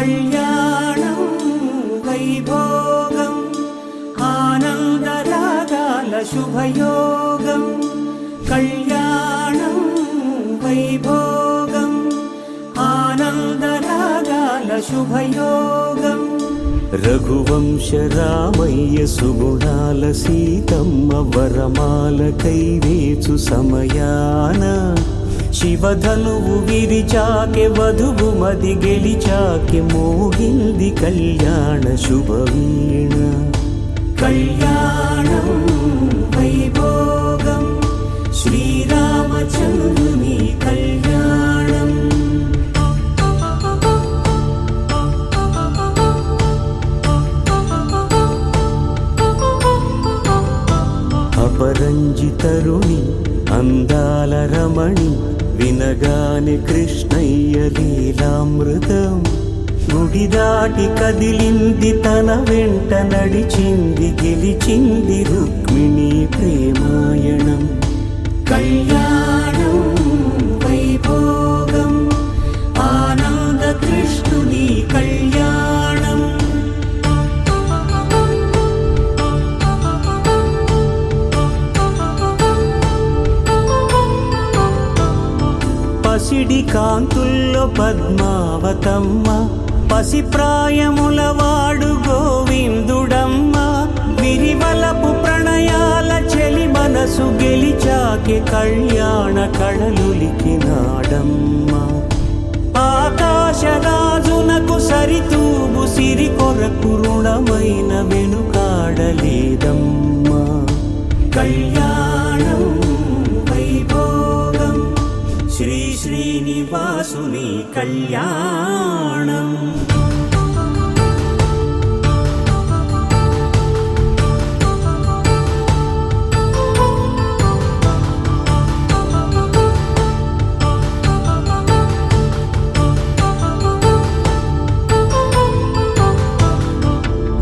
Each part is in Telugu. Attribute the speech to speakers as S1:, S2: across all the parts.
S1: కళ్యాణం వైభోగం ఆనందరాగాల శుభయోగం. కళ్యాణం వైభోగం ఆనందరాగాల శుభయోగం. రఘువంశ రామయ్య సుగుణాల సీతమ్మ వరమాల కైవేచు సమయాన శివధనువు విరిచాకె వధువు మది గెలిచాకె మోగింది కళ్యాణ శుభవీణ. కళ్యాణం వైభోగం శ్రీరామచంద్రుని కళ్యాణం. అపరంజితరుణి అందాల రమణి వినగానే కృష్ణయ్య లీలామృతం. గుడి దాటి కదిలింది తన వెంట నడిచింది గెలిచింది రుక్మిణి ప్రేమాయణం. కళ్యాణం వైభోగం ఆనంద కృష్ణుని కళ్యాణం. పసిడి కాంతుల్లో పద్మావతమ్మ పసిప్రాయముల వాడు గోవిందుడమ్మ. విరివలపు ప్రణయాల చెలి మనసు గెలిచాకె కళ్యాణ కళలులికినాడమ్మ. ఆకాశరాజునకు సరితూబు సిరి కొరకు రుణమైన వెనుకాడలేదమ్మ. కళ్యాణం వైభోగం శ్రీ శ్రీనివాసుని కళ్యాణం.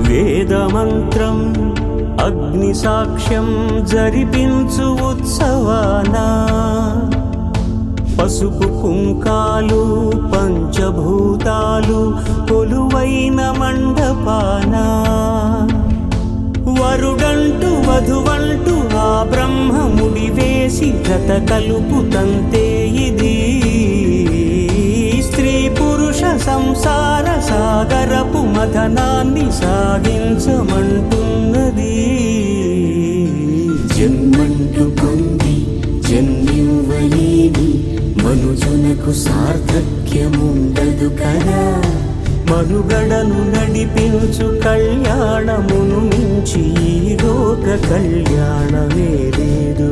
S1: వేదమంత్రం అగ్ని సాక్ష్యం జరిపించు ఉత్సవానా పసుపు కుంకాలు పంచభూతాలు కొలువైన మండపాన. వరుడంటూ వధువంటూ ఆ బ్రహ్మముడి వేసి జత కలుపుతంతే ఇది. స్త్రీ పురుష సంసార సాగరపు మథనాన్ని సాగించమంటున్నది. జన్మంటూ పొంది జన్మివ్వలేని మనుజునకు సార్థక్యముండదు కదా. మనుగడను నడిపించు కళ్యాణమును మించి ఈ లోక కళ్యాణమే లేదు